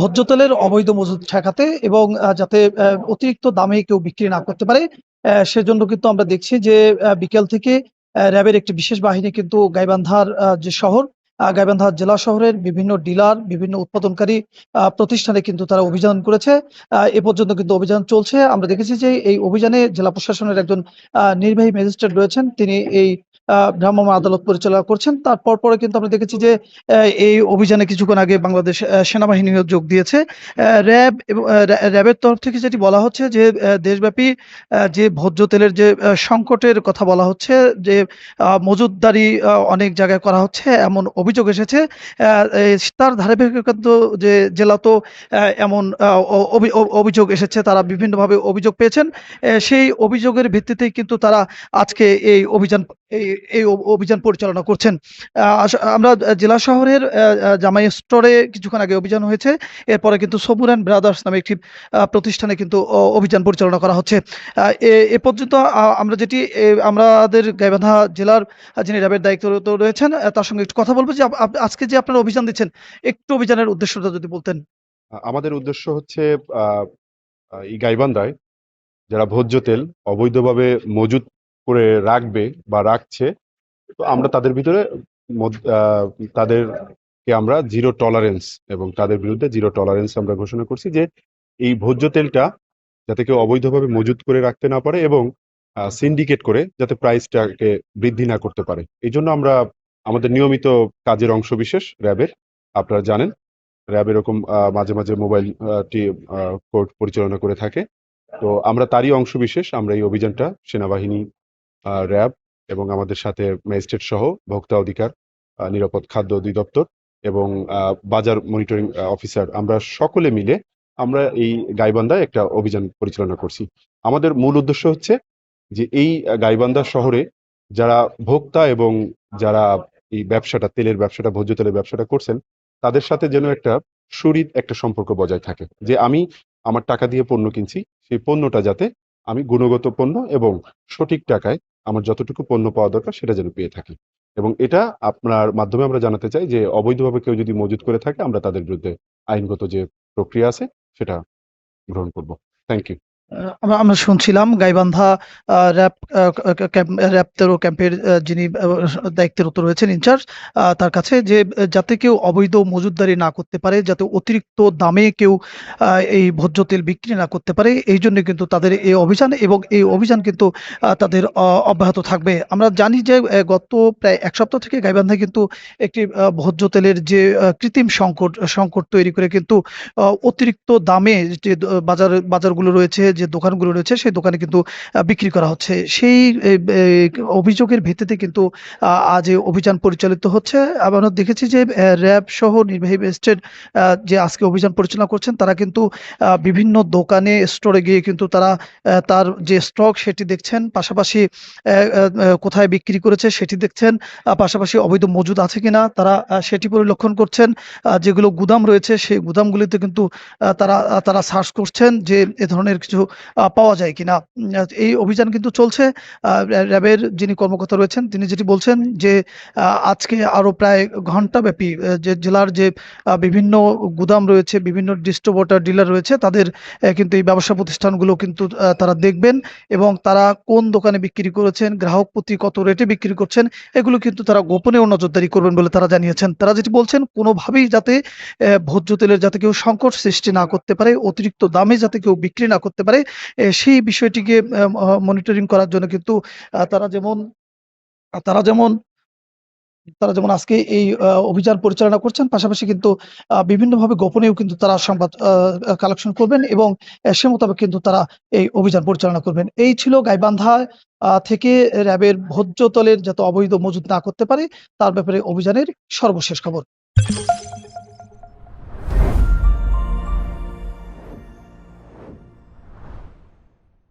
ভোজ্য তেলের অবৈধ মজুদ ঠেকাতে এবং যাতে অতিরিক্ত দামে কেউ বিক্রি না করতে পারে, সেজন্য কিন্তু আমরা দেখছি যে বিকেল থেকে র্যাবের একটি বিশেষ বাহিনী কিন্তু গাইবান্ধার যে শহর, গাইবান্ধা জেলা শহরের বিভিন্ন ডিলার, বিভিন্ন উৎপাদনকারী প্রতিষ্ঠানে কিন্তু তারা অভিযান করেছে। এ পর্যন্ত কিন্তু অভিযান চলছে। আমরা দেখেছি যে এই অভিযানে জেলা প্রশাসনের একজন নির্বাহী ম্যাজিস্ট্রেট রয়েছেন। তিনি এই ভ্রাম্যমাণ আদালত পরিচালনা করছেন। তারপর পরে কিন্তু আমরা দেখেছি যে এই অভিযানে কিছুক্ষণ আগে বাংলাদেশ সেনাবাহিনীও যোগ দিয়েছে। র্যাব এবং র্যাবের তরফ থেকে যেটি বলা হচ্ছে যে দেশব্যাপী যে ভোজ্য তেলের যে সংকটের কথা বলা হচ্ছে, যে মজুতদারি অনেক জায়গায় করা হচ্ছে এমন অভিযোগ এসেছে। তার ধারাবাহিকতা যে জেলা তো এমন অভিযোগ এসেছে, তারা বিভিন্নভাবে অভিযোগ পেয়েছেন। সেই অভিযোগের ভিত্তিতেই কিন্তু তারা আজকে এই অভিযান এই এই অভিযান পরিচালনা করছেন। আমরা জেলা শহরের জামাই স্টোরে কিছুক্ষণ আগে অভিযান হয়েছে। এরপরে কিন্তু সবুর অ্যান্ড ব্রাদার্স নামে একটি প্রতিষ্ঠানে কিন্তু অভিযান পরিচালনা করা হচ্ছে। এ পর্যন্ত আমরা যেটি আমাদের গাইবান্ধা জেলার যিনি র্যাবের দায়িত্বরত রয়েছেন, তার সঙ্গে একটু কথা বলবো যে আজকে যে আপনারা অভিযান দিচ্ছেন, একটু অভিযানের উদ্দেশ্যটা যদি বলতেন। আমাদের উদ্দেশ্য হচ্ছে এই গাইবান্ধায় যারা ভোজ্য তেল অবৈধভাবে মজুত করে রাখবে বা রাখছে, তো আমরা তাদের ভিতরে তাদেরকে আমরা জিরো টলারেন্স এবং তাদের বিরুদ্ধে জিরো টলারেন্স আমরা ঘোষণা করছি যে এই ভোজ্য তেলটা যাতে কেউ অবৈধভাবে মজুত করে রাখতে না পারে এবং সিন্ডিকেট করে যাতে প্রাইসটাকে বৃদ্ধি না করতে পারে। এই জন্য আমরা আমাদের নিয়মিত কাজের অংশবিশেষ র্যাবের, আপনারা জানেন র্যাব এরকম মাঝে মাঝে মোবাইল কোর্ট পরিচালনা করে থাকে। তো আমরা তারই অংশবিশেষ, আমরা এই অভিযানটা সেনাবাহিনী, র্যাব এবং আমাদের সাথে ম্যাজিস্ট্রেট সহ ভোক্তা অধিকার, নিরাপদ খাদ্য অধিদপ্তর এবং বাজার মনিটরিং অফিসার, আমরা সকলে মিলে আমরা এই গাইবান্ধায় একটা অভিযান পরিচালনা করছি। আমাদের মূল উদ্দেশ্য হচ্ছে যে এই গাইবান্ধা শহরে যারা ভোক্তা এবং যারা এই ব্যবসাটা, তেলের ব্যবসাটা, ভোজ্য তেলের ব্যবসাটা করছেন, তাদের সাথে যেন একটা সুহৃদ একটা সম্পর্ক বজায় থাকে। যে আমি আমার টাকা দিয়ে পণ্য কিনছি, সেই পণ্যটা যাতে আমি গুণগত পণ্য এবং সঠিক টাকায় আমার যতটুকু পণ্য পাওয়া দরকার সেটা যেন পেয়ে থাকি। এবং এটা আপনার মাধ্যমে আমরা জানাতে চাই যে অবৈধভাবে কেউ যদি মজুত করে থাকে, আমরা তাদের বিরুদ্ধে আইনগত যে প্রক্রিয়া আছে সেটা গ্রহণ করব। Thank you. আমরা আমরা শুনছিলাম গাইবান্ধা র্যাব র্যাব ১৩ ক্যাম্পের যিনি দায়িত্বরত রয়েছেন ইনচার্জ, তার কাছে যে যাতে কেউ অবৈধ মজুতদারি না করতে পারে, যাতে অতিরিক্ত দামে কেউ এই ভোজ্য তেল বিক্রি না করতে পারে, এই জন্য কিন্তু তাদের এই অভিযান, এবং এই অভিযান কিন্তু তাদের অব্যাহত থাকবে। আমরা জানি যে গত প্রায় ১ সপ্তাহ থেকে গাইবান্ধায় কিন্তু একটি ভোজ্য তেলের যে কৃত্রিম সংকট তৈরি করে কিন্তু অতিরিক্ত দামে যে বাজারগুলো রয়েছে, যে দোকানগুলো রয়েছে, সেই দোকানে কিন্তু বিক্রি করা হচ্ছে। সেই অভিযোগের ভিত্তিতে কিন্তু আজ এই অভিযান পরিচালিত হচ্ছে। আমরা দেখেছি যে র্যাব সহ নির্বাহী ম্যাজিস্ট্রেট যে আজকে অভিযান পরিচালনা করছেন, তারা কিন্তু বিভিন্ন দোকানে, স্টোরে গিয়ে কিন্তু তারা তার যে স্টক সেটি দেখছেন, পাশাপাশি কোথায় বিক্রি করেছে সেটি দেখছেন, পাশাপাশি অবৈধ মজুদ আছে কিনা তারা সেটি পরিলক্ষণ করছেন। যেগুলো গুদাম রয়েছে সেই গুদামগুলিতে কিন্তু তারা তারা সার্চ করছেন যে এ ধরনের কিছু পাওয়া যায় কিনা। এই অভিযান কিন্তু চলছে। র্যাবের যিনি কর্মকর্তা রয়েছেন তিনি যেটি বলছেন যে আজকে আরো প্রায় ঘন্টাব্যাপী যে জেলার যে বিভিন্ন গুদাম রয়েছে, বিভিন্ন ডিস্ট্রিবিউটর ডিলার রয়েছে, তাদের কিন্তু এই ব্যবসা প্রতিষ্ঠানগুলো কিন্তু তারা দেখবেন, এবং তারা কোন দোকানে বিক্রি করেছেন, গ্রাহক প্রতি কত রেটে বিক্রি করছেন, এগুলো কিন্তু তারা গোপনেও নজরদারি করবেন বলে তারা জানিয়েছেন। তারা যেটি বলছেন, কোনোভাবেই যাতে ভোজ্য তেলের যাতে কেউ সংকট সৃষ্টি না করতে পারে, অতিরিক্ত দামে যাতে কেউ বিক্রি না করতে পারে, সেই বিষয়টিকে মনিটরিং করার জন্য কিন্তু তারা যেমন তারা যেমন তারা যেমন আজকে এই অভিযান পরিচালনা করছেন, পাশাপাশি কিন্তু বিভিন্নভাবে গোপনেও কিন্তু তারা সংবাদ কালেকশন করবেন, এবং সে মোতাবেক কিন্তু তারা এই অভিযান পরিচালনা করবেন। এই ছিল গাইবান্ধা থেকে র্যাবের ভোজ্য তেলের যাতে অবৈধ মজুত না করতে পারে তার ব্যাপারে অভিযানের সর্বশেষ খবর।